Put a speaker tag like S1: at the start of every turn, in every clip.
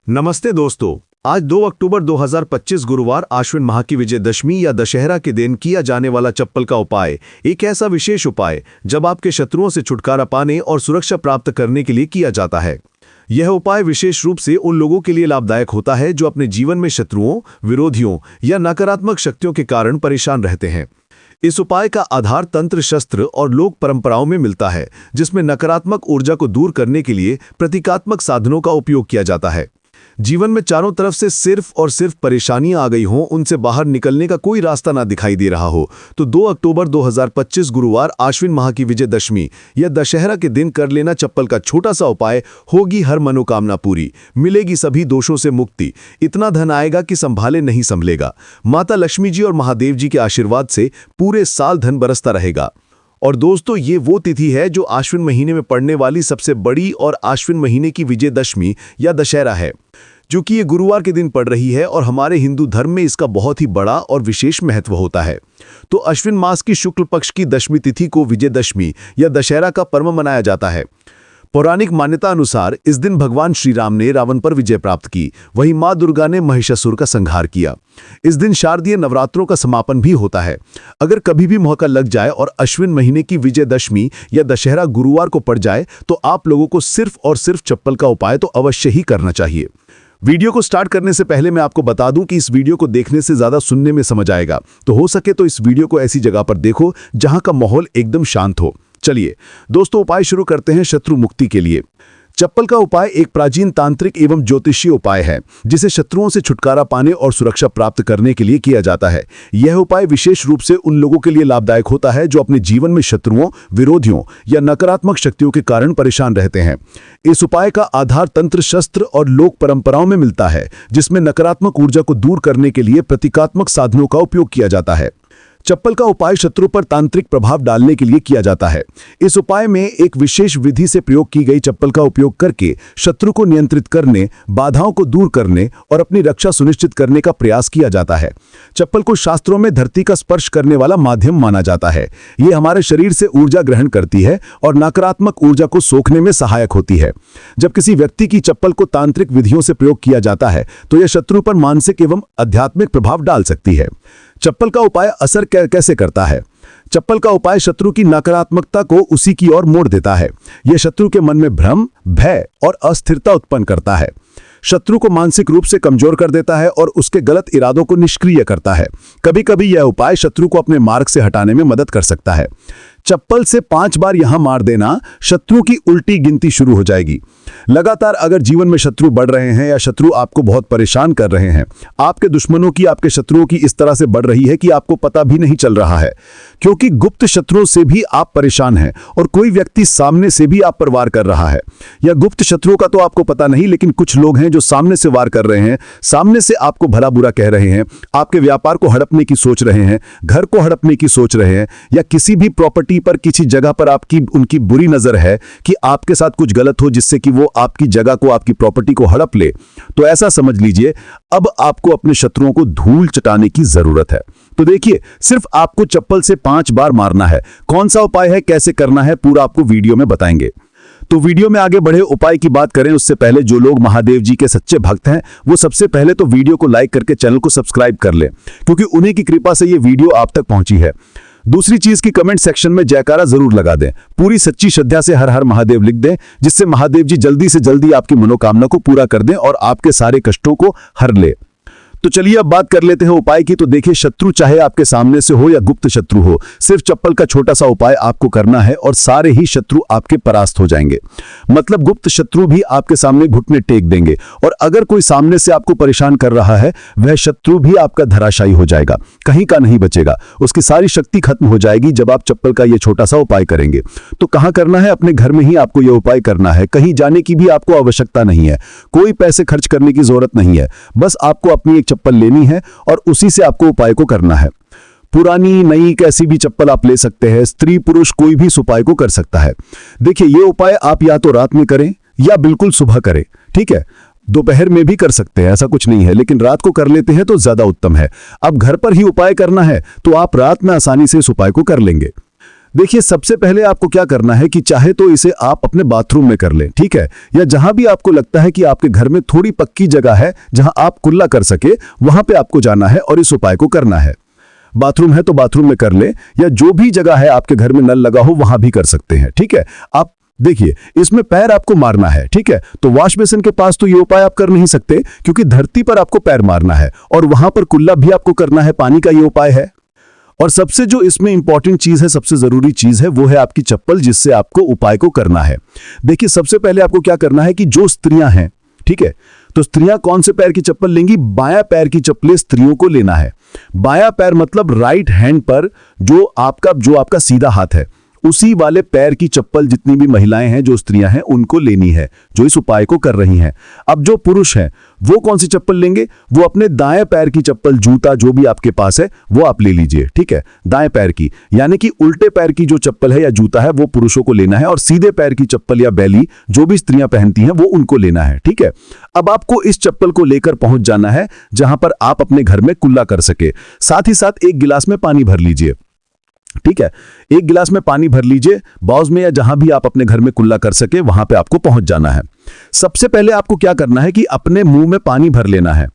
S1: नमस्ते दोस्तों। आज 2 अक्टूबर 2025 गुरुवार आश्विन माह की विजयदशमी या दशहरा के दिन किया जाने वाला चप्पल का उपाय एक ऐसा विशेष उपाय जब आपके शत्रुओं से छुटकारा पाने और सुरक्षा प्राप्त करने के लिए किया जाता है। यह उपाय विशेष रूप से उन लोगों के लिए लाभदायक होता है जो अपने जीवन में शत्रुओं, विरोधियों या नकारात्मक शक्तियों के कारण परेशान रहते हैं। इस उपाय का आधार तंत्र, शस्त्र और लोक परंपराओं में मिलता है, जिसमें नकारात्मक ऊर्जा को दूर करने के लिए प्रतीकात्मक साधनों का उपयोग किया जाता है। जीवन में चारों तरफ से सिर्फ और सिर्फ परेशानियां आ गई हों, उनसे बाहर निकलने का कोई रास्ता ना दिखाई दे रहा हो, तो 2 अक्टूबर 2025 गुरुवार आश्विन माह की विजयदशमी या दशहरा के दिन कर लेना चप्पल का छोटा सा उपाय, होगी हर मनोकामना पूरी, मिलेगी सभी दोषों से मुक्ति, इतना धन आएगा कि संभाले नहीं संभलेगा। माता लक्ष्मी जी और महादेव जी के आशीर्वाद से पूरे साल धन बरसता रहेगा। और दोस्तों, ये वो तिथि है जो आश्विन महीने में पड़ने वाली सबसे बड़ी और आश्विन महीने की विजयदशमी या दशहरा है, जो कि ये गुरुवार के दिन पड़ रही है और हमारे हिंदू धर्म में इसका बहुत ही बड़ा और विशेष महत्व होता है। तो अश्विन मास की शुक्ल पक्ष की दशमी तिथि को विजयदशमी या दशहरा का पर्व मनाया जाता है। पौराणिक मान्यता अनुसार इस दिन भगवान श्री राम ने रावण पर विजय प्राप्त की, वहीं मां दुर्गा ने महिषासुर का संहार किया। इस दिन शारदीय नवरात्रों का समापन भी होता है। अगर कभी भी मौका लग जाए और अश्विन महीने की विजयदशमी या दशहरा गुरुवार को पड़ जाए, तो आप लोगों को सिर्फ और सिर्फ चप्पल का उपाय तो अवश्य ही करना चाहिए। वीडियो को स्टार्ट करने से पहले मैं आपको बता दूं कि इस वीडियो को देखने से ज्यादा सुनने में समझ आएगा, तो हो सके तो इस वीडियो को ऐसी जगह पर देखो जहां का माहौल एकदम शांत हो। चलिए दोस्तों, उपाय शुरू करते हैं शत्रु मुक्ति के लिए। चप्पल का उपाय एक प्राचीन तांत्रिक एवं ज्योतिषीय उपाय है, जिसे शत्रुओं से छुटकारा पाने और सुरक्षा प्राप्त करने के लिए किया जाता है। यह उपाय विशेष रूप से उन लोगों के लिए लाभदायक होता है जो अपने जीवन में शत्रुओं, विरोधियों या नकारात्मक शक्तियों के कारण परेशान रहते हैं। इस उपाय का आधार तंत्र, शस्त्र और लोक परंपराओं में मिलता है, जिसमें नकारात्मक ऊर्जा को दूर करने के लिए प्रतीकात्मक साधनों का उपयोग किया जाता है। चप्पल का उपाय शत्रु पर तांत्रिक प्रभाव डालने के लिए किया जाता है। इस उपाय में एक विशेष विधि से प्रयोग की गई चप्पल का उपयोग करके शत्रु को नियंत्रित करने, बाधाओं को दूर करने और अपनी रक्षा सुनिश्चित करने का प्रयास किया जाता है। चप्पल को शास्त्रों में धरती का स्पर्श करने वाला माध्यम माना जाता है। ये हमारे शरीर से ऊर्जा ग्रहण करती है और नकारात्मक ऊर्जा को सोखने में सहायक होती है। जब किसी व्यक्ति की चप्पल को तांत्रिक विधियों से प्रयोग किया जाता है, तो यह शत्रु पर मानसिक एवं आध्यात्मिक प्रभाव डाल सकती है। चप्पल का उपाय असर कैसे करता है? चप्पल का उपाय शत्रु की नकारात्मकता को उसी की ओर मोड़ देता है। यह शत्रु के मन में भ्रम, भय और अस्थिरता उत्पन्न करता है। शत्रु को मानसिक रूप से कमजोर कर देता है और उसके गलत इरादों को निष्क्रिय करता है। कभी-कभी यह उपाय शत्रु को अपने मार्ग से हटाने में मदद कर सकता है। चप्पल से 5 बार यहां मार देना, शत्रु की उल्टी गिनती शुरू हो जाएगी। लगातार अगर जीवन में शत्रु बढ़ रहे हैं या शत्रु आपको बहुत परेशान कर रहे हैं, आपके दुश्मनों की, आपके शत्रुओं की इस तरह से बढ़ रही है कि आपको पता भी नहीं चल रहा है, क्योंकि गुप्त शत्रुओं से भी आप परेशान हैं और कोई व्यक्ति सामने से भी आप पर वार कर रहा है। या गुप्त शत्रुओं का तो आपको पता नहीं, लेकिन कुछ लोग हैं जो सामने से वार कर रहे हैं, सामने से आपको भला बुरा कह रहे हैं, आपके व्यापार को हड़पने की सोच रहे हैं, घर को हड़पने की सोच रहे हैं, या किसी भी प्रॉपर्टी पर, किसी जगह पर उनकी बुरी नजर है कि आपके साथ कुछ गलत हो जिससे कि वो आपकी जगह को, आपकी प्रॉपर्टी को हड़प ले। तो ऐसा समझ लीजिए, अब आपको अपने शत्रुओं को धूल चटाने की जरूरत है। तो देखिए, सिर्फ आपको चप्पल से 5 बार मारना है। कौन सा उपाय है, कैसे करना है, पूरा आपको वीडियो में बताएंगे। तो वीडियो में आगे बढ़े उपाय की बात करें उससे पहले जो लोग महादेव जी के सच्चे भक्त हैं, वो सबसे पहले तो वीडियो को लाइक करके चैनल को सब्सक्राइब कर लें, क्योंकि उन्हीं की कृपा से ये वीडियो आप तक पहुंची है। दूसरी चीज की कमेंट सेक्शन में जयकारा जरूर लगा दें। पूरी सच्ची श्रद्धा से हर हर महादेव लिख दें, जिससे महादेव जी जल्दी से जल्दी आपकी मनोकामना को पूरा कर दें और आपके सारे कष्टों को हर ले। तो चलिए अब बात कर लेते हैं उपाय की। तो देखिए, शत्रु चाहे आपके सामने से हो या गुप्त शत्रु हो, सिर्फ चप्पल का छोटा सा उपाय आपको करना है और सारे ही शत्रु आपके परास्त हो जाएंगे। मतलब गुप्त शत्रु भी आपके सामने घुटने टेक देंगे, और अगर कोई सामने से आपको परेशान कर रहा है, वह शत्रु भी आपका धराशायी हो जाएगा, कहीं का नहीं बचेगा। उसकी सारी शक्ति खत्म हो जाएगी जब आप चप्पल का यह छोटा सा उपाय करेंगे। तो कहां करना है? अपने घर में ही आपको यह उपाय करना है। कहीं जाने की भी आपको आवश्यकता नहीं है, कोई पैसे खर्च करने की जरूरत नहीं है। बस आपको अपनी एक चप्पल लेनी है और उसी से आपको उपाय को करना है। पुरानी, नई, कैसी भी चप्पल आप ले सकते हैं। स्त्री पुरुष कोई भी इस उपाय को कर सकता है। देखिए, ये उपाय आप या तो रात में करें या बिल्कुल सुबह करें, ठीक है? दोपहर में भी कर सकते हैं, ऐसा कुछ नहीं है, लेकिन रात को कर लेते हैं तो ज्यादा उत्तम है। अब घर पर ही उपाय करना है तो आप रात में आसानी से इस उपाय को कर लेंगे।
S2: देखिए, सबसे पहले आपको क्या करना है कि चाहे तो इसे आप अपने बाथरूम में कर लें, ठीक है, या जहां भी आपको लगता है कि आपके घर में थोड़ी पक्की जगह है जहां आप कुल्ला कर सके, वहां पे आपको जाना है और इस उपाय को करना है। बाथरूम है तो बाथरूम में कर लें, या जो भी जगह है आपके घर में नल लगा हो वहां भी कर सकते हैं, ठीक है। आप देखिए, इसमें पैर आपको मारना है, ठीक है। तो वॉश बेसिन के पास तो ये उपाय आप कर नहीं सकते, क्योंकि धरती पर आपको पैर मारना है, और वहां पर कुल्ला भी आपको करना है, पानी का ये उपाय है। और सबसे जो इसमें इंपॉर्टेंट चीज है, सबसे जरूरी चीज है, वो है आपकी चप्पल, जिससे आपको उपाय को करना है। देखिए, सबसे पहले आपको क्या करना है कि जो स्त्रियां हैं, ठीक है, तो स्त्रियां कौन से पैर की चप्पल लेंगी? बायां पैर की चप्पलें स्त्रियों को लेना है। बायां पैर मतलब राइट हैंड पर जो आपका सीधा हाथ है, उसी वाले पैर की चप्पल जितनी भी महिलाएं हैं, जो स्त्रियां हैं, उनको लेनी है, जो इस उपाय को कर रही हैं। अब जो पुरुष हैं, वो कौन सी चप्पल लेंगे? वो अपने दाएं पैर की चप्पल, जूता जो भी आपके पास है वो आप ले लीजिए, ठीक है। दाएं पैर की, यानी कि उल्टे पैर की जो चप्पल है या जूता है वो पुरुषों को लेना है, और सीधे पैर की चप्पल या बैली जो भी स्त्रियां पहनती हैं वो उनको लेना है, ठीक है। अब आपको इस चप्पल को लेकर पहुंच जाना है जहां पर आप अपने घर में कुल्ला कर सके। साथ ही साथ एक गिलास में पानी भर लीजिए, ठीक है। एक गिलास में पानी भर लीजिए, बाउल में या जहां भी आप अपने घर में कुल्ला कर सके वहां पे आपको पहुंच जाना है। सबसे पहले आपको क्या करना है कि अपने मुंह में पानी भर लेना है।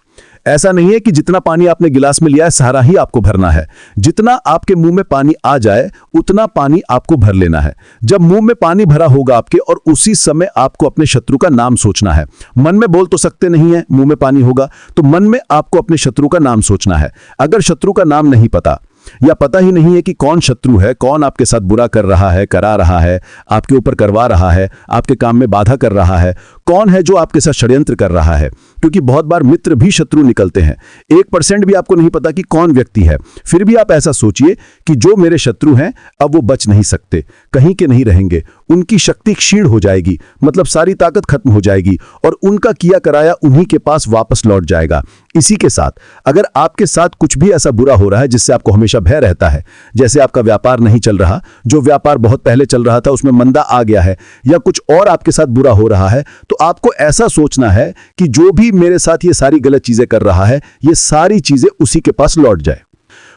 S2: ऐसा नहीं है कि जितना पानी आपने गिलास में लिया है सारा ही आपको भरना है। जितना आपके मुंह में पानी आ जाए उतना पानी आपको भर लेना है। जब मुंह में पानी भरा होगा आपके, और उसी समय आपको अपने शत्रु का नाम सोचना है। मन में बोल तो सकते नहीं है, मुंह में पानी होगा तो मन में आपको अपने शत्रु का नाम सोचना है। अगर शत्रु का नाम नहीं पता, या पता ही नहीं है कि कौन शत्रु है, कौन आपके साथ बुरा कर रहा है, करा रहा है, आपके ऊपर करवा रहा है, आपके काम में बाधा कर रहा है, कौन है जो आपके साथ षड्यंत्र कर रहा है, क्योंकि बहुत बार मित्र भी शत्रु निकलते हैं। 1% भी आपको नहीं पता कि कौन व्यक्ति है, फिर भी आप ऐसा सोचिए कि जो मेरे शत्रु हैं अब वो बच नहीं सकते, कहीं के नहीं रहेंगे, उनकी शक्ति क्षीण हो जाएगी, मतलब सारी ताकत खत्म हो जाएगी, और उनका किया कराया उन्हीं के पास वापस लौट जाएगा। इसी के साथ अगर आपके साथ कुछ भी ऐसा बुरा हो रहा है जिससे आपको हमेशा भय रहता है, जैसे आपका व्यापार नहीं चल रहा, जो व्यापार बहुत पहले चल रहा था उसमें मंदा आ गया है, या कुछ और आपके साथ बुरा हो रहा है, तो आपको ऐसा सोचना है कि जो भी मेरे साथ ये सारी गलत चीजें कर रहा है, ये सारी चीजें उसी के पास लौट जाए।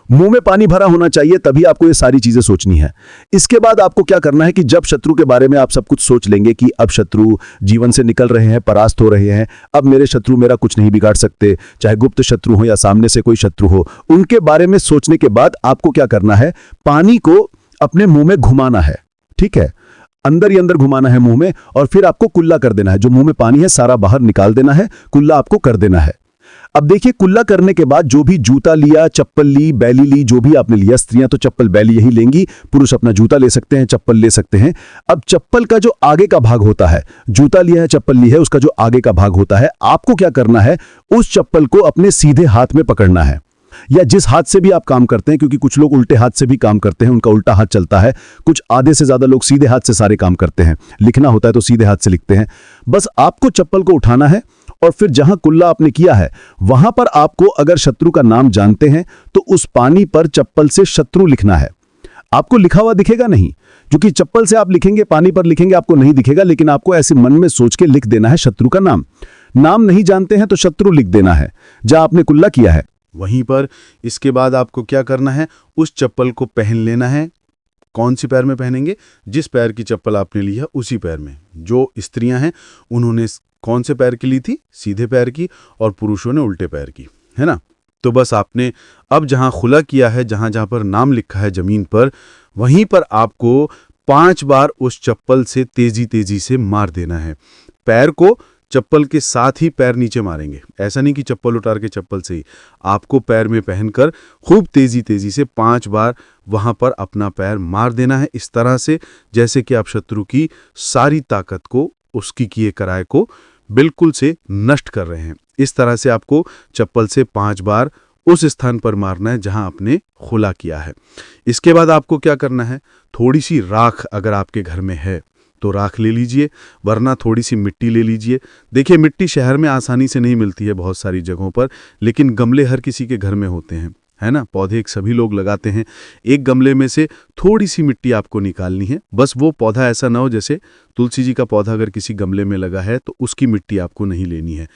S2: मुंह में पानी भरा होना चाहिए, तभी आपको ये सारी चीजें सोचनी है। इसके बाद आपको क्या करना है कि जब शत्रु के बारे में आप सब कुछ सोच लेंगे कि अब शत्रु जीवन से निकल रहे हैं, परास्त हो रहे हैं, अब मेरे शत्रु मेरा कुछ नहीं बिगाड़ सकते, चाहे गुप्त शत्रु हो या सामने से कोई शत्रु हो, उनके बारे में सोचने के बाद आपको क्या करना है, पानी को अपने मुंह में घुमाना है, ठीक है, अंदर ही अंदर घुमाना है मुंह में, और फिर आपको कुल्ला कर देना है। जो मुंह में पानी है सारा बाहर निकाल देना है, कुल्ला आपको कर देना है। अब देखिए, कुल्ला करने के बाद जो भी जूता लिया, चप्पल ली, बैली ली, जो भी आपने लिया, स्त्रियां तो चप्पल बैली यही लेंगी, पुरुष अपना जूता ले सकते हैं, चप्पल ले सकते हैं। अब चप्पल का जो आगे का भाग होता है, जूता लिया है, चप्पल ली है, उसका जो आगे का भाग होता है, आपको क्या करना है, उस चप्पल को अपने सीधे हाथ में पकड़ना है, या जिस हाथ से भी आप काम करते हैं, क्योंकि कुछ लोग उल्टे हाथ से भी काम करते हैं, उनका उल्टा हाथ चलता है। कुछ आधे से ज्यादा लोग सीधे हाथ से सारे काम करते हैं, लिखना होता है तो सीधे हाथ से लिखते हैं। बस आपको चप्पल को उठाना है, और फिर जहां कुल्ला आपने किया है वहां पर आपको, अगर शत्रु का नाम जानते हैं, तो उस पानी पर चप्पल से शत्रु लिखना है। आपको लिखा हुआ दिखेगा नहीं, क्योंकि चप्पल से आप लिखेंगे, पानी पर लिखेंगे, आपको नहीं दिखेगा, लेकिन आपको ऐसे मन में सोच के लिख देना है शत्रु का नाम। नाम नहीं जानते हैं तो शत्रु लिख देना है जहां आपने कुल्ला किया है वहीं पर। इसके बाद आपको क्या करना है, उस चप्पल को पहन लेना है। कौन सी पैर में पहनेंगे? जिस पैर की चप्पल आपने ली है उसी पैर में। जो स्त्रियां हैं उन्होंने कौन से पैर की ली थी? सीधे पैर की, और पुरुषों ने उल्टे पैर की, है ना। तो बस आपने अब जहां खुला किया है, जहां जहां पर नाम लिखा है जमीन पर, वहीं पर आपको 5 बार उस चप्पल से तेजी तेजी से मार देना है। पैर को चप्पल के साथ ही पैर नीचे मारेंगे, ऐसा नहीं कि चप्पल उतार के चप्पल से ही, आपको पैर में पहनकर खूब तेजी तेजी से 5 बार वहां पर अपना पैर मार देना है, इस तरह से जैसे कि आप शत्रु की सारी ताकत को, उसकी किए कराए को बिल्कुल से नष्ट कर रहे हैं। इस तरह से आपको चप्पल से 5 बार उस स्थान पर मारना है जहां आपने खुला किया है। इसके बाद आपको क्या करना है, थोड़ी सी राख अगर आपके घर में है तो राख ले लीजिए, वरना थोड़ी सी मिट्टी ले लीजिए। देखिए, मिट्टी शहर में आसानी से नहीं मिलती है बहुत सारी जगहों पर, लेकिन गमले हर किसी के घर में होते हैं, है ना। पौधे एक सभी लोग लगाते हैं। एक गमले में से थोड़ी सी मिट्टी आपको निकालनी है। बस वो पौधा ऐसा ना हो, जैसे तुलसी जी का पौधा अगर किसी गमले में लगा है तो उसकी मिट्टी आपको नहीं लेनी है।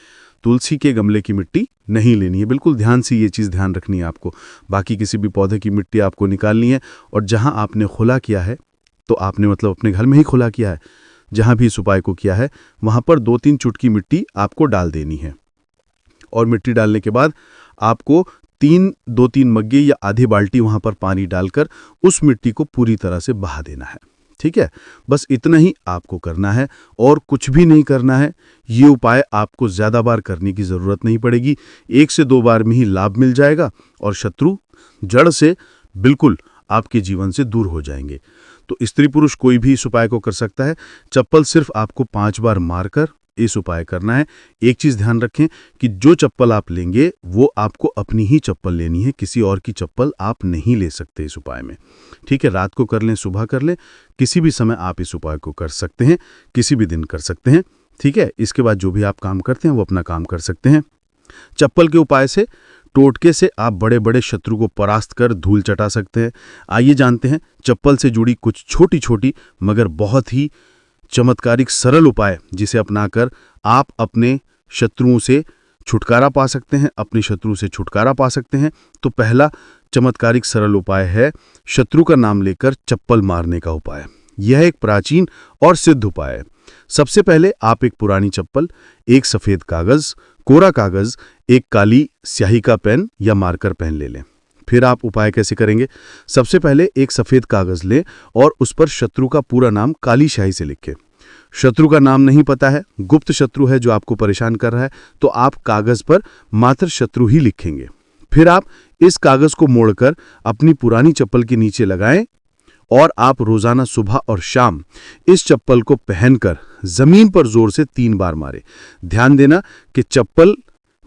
S3: तुलसी के गमले की मिट्टी नहीं लेनी है। बिल्कुल ध्यान से ये चीज़ ध्यान रखनी है आपको। बाकी किसी भी पौधे की मिट्टी आपको निकालनी है, और जहाँ आपने खुला किया है, तो आपने मतलब अपने घर में ही खुला किया है, जहाँ भी इस उपाय को किया है वहाँ पर 2-3 चुटकी मिट्टी आपको डाल देनी है। और मिट्टी डालने के बाद आपको 2-3 मग्गे या आधी बाल्टी वहाँ पर पानी डालकर उस मिट्टी को पूरी तरह से बहा देना है। ठीक है, बस इतना ही आपको करना है और कुछ भी नहीं करना है। ये उपाय आपको ज़्यादा बार करने की ज़रूरत नहीं पड़ेगी, 1 से 2 बार में ही लाभ मिल जाएगा और शत्रु जड़ से बिल्कुल आपके जीवन से दूर हो जाएंगे। तो स्त्री पुरुष कोई भी इस उपाय को कर सकता है। चप्पल सिर्फ आपको 5 बार मारकर इस उपाय करना है। एक चीज़ ध्यान रखें कि जो चप्पल आप लेंगे वो आपको अपनी ही चप्पल लेनी है, किसी और की चप्पल आप नहीं ले सकते इस उपाय में। ठीक है, रात को कर लें, सुबह कर लें, किसी भी समय आप इस उपाय को कर सकते हैं, किसी भी दिन कर सकते हैं। ठीक है, इसके बाद जो भी आप काम करते हैं वो अपना काम कर सकते हैं। चप्पल के उपाय से, टोटके से आप बड़े बड़े शत्रु को परास्त कर धूल चटा सकते हैं। आइए जानते हैं चप्पल से जुड़ी कुछ छोटी छोटी मगर बहुत ही चमत्कारिक सरल उपाय, जिसे अपनाकर आप अपने शत्रुओं से छुटकारा पा सकते हैं, अपने शत्रु से छुटकारा पा सकते हैं। तो पहला चमत्कारिक सरल उपाय है शत्रु का नाम लेकर चप्पल मारने का उपाय। यह एक प्राचीन और सिद्ध उपाय है। सबसे पहले आप एक पुरानी चप्पल, एक सफ़ेद कागज़, कोरा कागज़, एक काली स्याही का पेन या मार्कर पेन ले लें। फिर आप उपाय कैसे करेंगे? सबसे पहले एक सफ़ेद कागज़ लें और उस पर शत्रु का पूरा नाम काली स्याही से लिखें। शत्रु का नाम नहीं पता है, गुप्त शत्रु है जो आपको परेशान कर रहा है, तो आप कागज़ पर मात्र शत्रु ही लिखेंगे। फिर आप इस कागज़ को मोड़कर अपनी पुरानी चप्पल के नीचे लगाएं और आप रोज़ाना सुबह और शाम इस चप्पल को पहनकर ज़मीन पर ज़ोर से 3 बार मारें। ध्यान देना कि चप्पल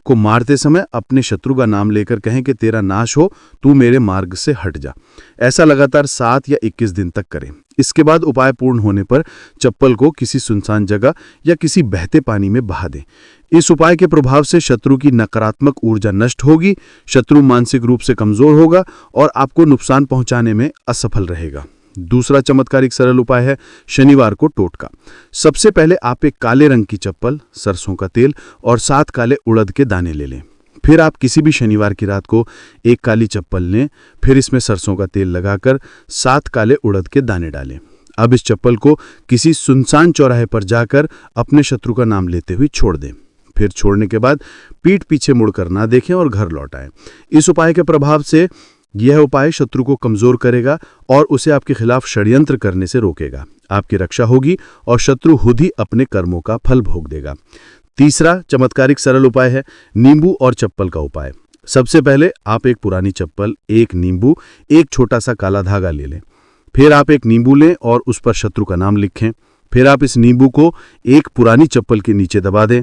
S3: को मारते समय अपने शत्रु का नाम लेकर कहें कि तेरा नाश हो, तू मेरे मार्ग से हट जा। ऐसा लगातार 7 या 21 दिन तक करें। इसके बाद उपाय पूर्ण होने पर चप्पल को किसी सुनसान जगह या किसी बहते पानी में बहा दें। इस उपाय के प्रभाव से शत्रु की नकारात्मक ऊर्जा नष्ट होगी, शत्रु मानसिक रूप से कमज़ोर होगा और आपको नुकसान पहुंचाने में असफल रहेगा। दूसरा चमत्कारिक सरल उपाय है शनिवार को टोटका। सबसे पहले आप एक काले रंग की चप्पल, सरसों का तेल और 7 काले उड़द के दाने ले लें। फिर आप किसी भी शनिवार की रात को एक काली चप्पल लें, फिर इसमें सरसों का तेल लगाकर 7 काले उड़द के दाने डालें। अब इस चप्पल को किसी सुनसान चौराहे पर जाकर अपने शत्रु का नाम लेते हुए छोड़ दें। फिर छोड़ने के बाद पीठ पीछे मुड़कर ना देखें और घर लौट आएं। इस उपाय के प्रभाव से यह उपाय शत्रु को कमजोर करेगा और उसे आपके खिलाफ षड्यंत्र करने से रोकेगा। आपकी रक्षा होगी और शत्रु खुद ही अपने कर्मों का फल भोग देगा। तीसरा चमत्कारिक सरल उपाय है नींबू और चप्पल का उपाय। सबसे पहले आप एक पुरानी चप्पल, एक नींबू, एक छोटा सा काला धागा ले लें। फिर आप एक नींबू लें और उस पर शत्रु का नाम लिखें। फिर आप इस नींबू को एक पुरानी चप्पल के नीचे दबा दें।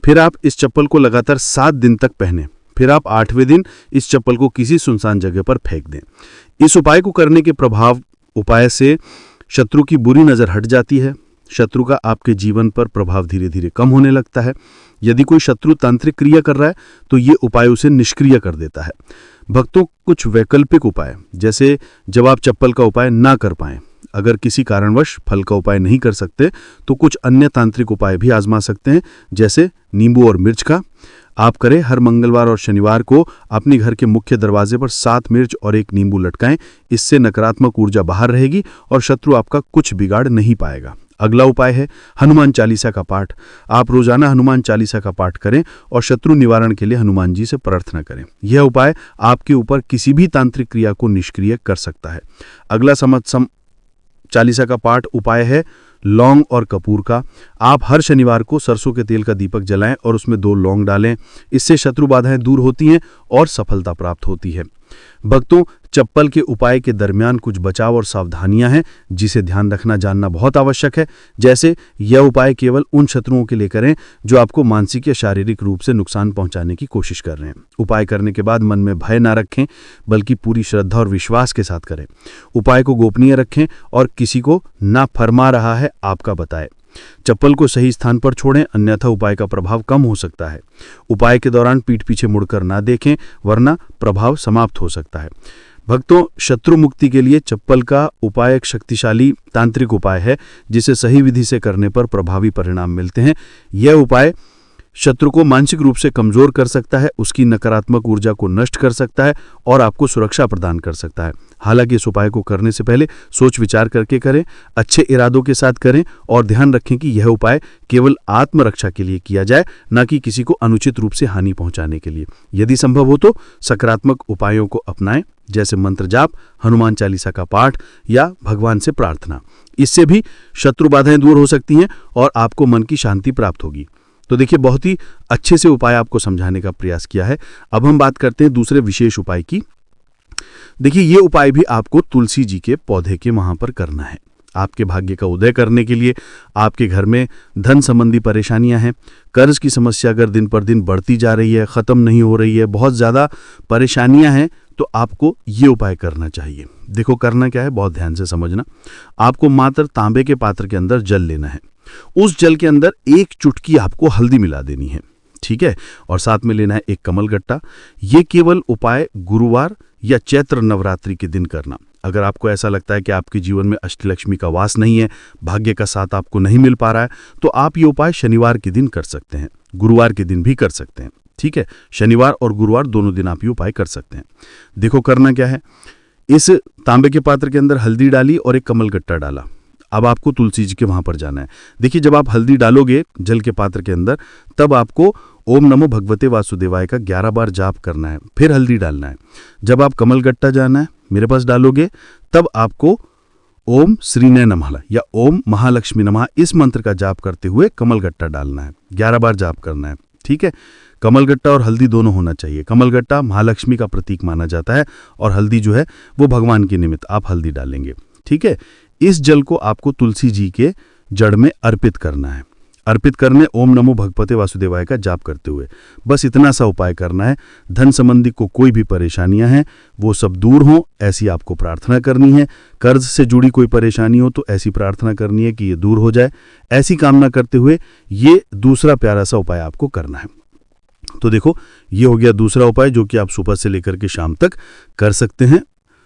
S3: फिर आप इस चप्पल को लगातार 7 दिन तक पहनें। फिर आप 8वें दिन इस चप्पल को किसी सुनसान जगह पर फेंक दें। इस उपाय को करने के उपाय से शत्रु की बुरी नज़र हट जाती है। शत्रु का आपके जीवन पर प्रभाव धीरे धीरे कम होने लगता है। यदि कोई शत्रु तांत्रिक क्रिया कर रहा है तो ये उपाय उसे निष्क्रिय कर देता है। भक्तों, कुछ वैकल्पिक उपाय, जैसे जब आप चप्पल का उपाय ना कर पाएं, अगर किसी कारणवश फल का उपाय नहीं कर सकते तो कुछ अन्य तांत्रिक उपाय भी आजमा सकते हैं, जैसे नींबू और मिर्च का। आप करें, हर मंगलवार और शनिवार को अपने घर के मुख्य दरवाजे पर 7 मिर्च और 1 नींबू लटकाएं। इससे नकारात्मक ऊर्जा बाहर रहेगी और शत्रु आपका कुछ बिगाड़ नहीं पाएगा। अगला उपाय है हनुमान चालीसा का पाठ। आप रोजाना हनुमान चालीसा का पाठ करें और शत्रु निवारण के लिए हनुमान जी से प्रार्थना करें। यह उपाय आपके ऊपर किसी भी तांत्रिक क्रिया को निष्क्रिय कर सकता है। अगला चालीसा का पाठ उपाय है लौंग और कपूर का। आप हर शनिवार को सरसों के तेल का दीपक जलाएं और उसमें 2 लौंग डालें। इससे शत्रु बाधाएं दूर होती हैं और सफलता प्राप्त होती है। भक्तों, चप्पल के उपाय के दरमियान कुछ बचाव और सावधानियां हैं जिसे ध्यान रखना जानना बहुत आवश्यक है। जैसे यह उपाय केवल उन शत्रुओं के लिए करें जो आपको मानसिक या शारीरिक रूप से नुकसान पहुंचाने की कोशिश कर रहे हैं। उपाय करने के बाद मन में भय ना रखें, बल्कि पूरी श्रद्धा और विश्वास के साथ करें। उपाय को गोपनीय रखें और किसी को ना फरमा रहा है आपका बताएं। चप्पल को सही स्थान पर छोड़ें, अन्यथा उपाय का प्रभाव कम हो सकता है। उपाय के दौरान पीठ पीछे मुड़कर ना देखें, वरना प्रभाव समाप्त हो सकता है। भक्तों, शत्रु मुक्ति के लिए चप्पल का उपाय एक शक्तिशाली तांत्रिक उपाय है जिसे सही विधि से करने पर प्रभावी परिणाम मिलते हैं। यह उपाय शत्रु को मानसिक रूप से कमजोर कर सकता है, उसकी नकारात्मक ऊर्जा को नष्ट कर सकता है और आपको सुरक्षा प्रदान कर सकता है। हालांकि इस उपाय को करने से पहले सोच विचार करके करें, अच्छे इरादों के साथ करें और ध्यान रखें कि यह उपाय केवल आत्मरक्षा के लिए किया जाए, न कि किसी को अनुचित रूप से हानि पहुंचाने के लिए। यदि संभव हो तो सकारात्मक उपायों को अपनाएं, जैसे मंत्र जाप, हनुमान चालीसा का पाठ या भगवान से प्रार्थना। इससे भी शत्रु बाधाएं दूर हो सकती हैं और आपको मन की शांति प्राप्त होगी। तो देखिए, बहुत ही अच्छे से उपाय आपको समझाने का प्रयास किया है। अब हम बात करते हैं दूसरे विशेष उपाय की। देखिए, ये उपाय भी आपको तुलसी जी के पौधे के वहां पर करना है। आपके भाग्य का उदय करने के लिए, आपके घर में धन संबंधी परेशानियां हैं, कर्ज की समस्या अगर दिन पर दिन बढ़ती जा रही है, खत्म नहीं हो रही है, बहुत ज्यादा परेशानियां हैं, तो आपको ये उपाय करना चाहिए। देखो, करना क्या है, बहुत ध्यान से समझना। आपको मात्र तांबे के पात्र के अंदर जल लेना है। उस जल के अंदर 1 चुटकी आपको हल्दी मिला देनी है, ठीक है, और साथ में लेना है 1 कमलगट्टा। ये केवल उपाय गुरुवार या चैत्र नवरात्रि के दिन करना। अगर आपको ऐसा लगता है कि आपके जीवन में अष्टलक्ष्मी का वास नहीं है, भाग्य का साथ आपको नहीं मिल पा रहा है, तो आप ये उपाय शनिवार के दिन कर सकते हैं, गुरुवार के दिन भी कर सकते हैं, ठीक है। शनिवार और गुरुवार दोनों दिन आप ये उपाय कर सकते हैं। देखो, करना क्या है, इस तांबे के पात्र के अंदर हल्दी डाली और 1 कमलगट्टा डाला। अब आपको तुलसी जी के वहां पर जाना है। देखिए, जब आप हल्दी डालोगे जल के पात्र के अंदर, तब आपको ओम नमो भगवते वासुदेवाय का 11 बार जाप करना है, फिर हल्दी डालना है। जब आप कमलगट्टा जाना है मेरे पास डालोगे, तब आपको ओम श्रीने नमः या ओम महालक्ष्मी नमः इस मंत्र का जाप करते हुए कमलगट्टा डालना है, 11 बार जाप करना है, ठीक है। कमलगट्टा और हल्दी दोनों होना चाहिए। कमलगट्टा महालक्ष्मी का प्रतीक माना जाता है और हल्दी जो है वो भगवान के निमित्त आप हल्दी डालेंगे, ठीक है। इस जल को आपको तुलसी जी के जड़ में अर्पित करना है। अर्पित करने ओम नमो भगवते वासुदेवाय का जाप करते हुए बस इतना सा उपाय करना है। धन संबंधी को कोई भी परेशानियां हैं वो सब दूर हों, ऐसी आपको प्रार्थना करनी है। कर्ज से जुड़ी कोई परेशानी हो तो ऐसी प्रार्थना करनी है कि ये दूर हो जाए। ऐसी कामना करते हुए ये दूसरा प्यारा सा उपाय आपको करना है। तो देखो, ये हो गया दूसरा उपाय जो कि आप सुबह से लेकर के शाम तक कर सकते हैं,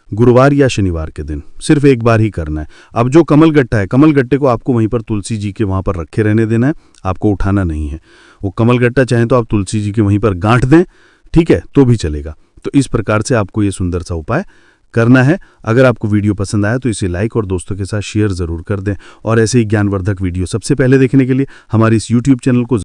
S3: गुरुवार या शनिवार के दिन। सिर्फ एक बार ही करना है। अब जो कमलगट्टा है, कमलगट्टे को आपको वहीं पर तुलसी जी के वहां पर रखे रहने देना है, आपको उठाना नहीं है। वो कमलगट्टा चाहे तो आप तुलसी जी के वहीं पर गांठ दें, ठीक है, तो भी चलेगा। तो इस प्रकार से आपको ये सुंदर सा उपाय करना है। अगर आपको वीडियो पसंद आया तो इसे लाइक और दोस्तों के साथ शेयर जरूर कर दें। और ऐसे ही ज्ञानवर्धक वीडियो सबसे पहले देखने के लिए हमारे इस YouTube चैनल को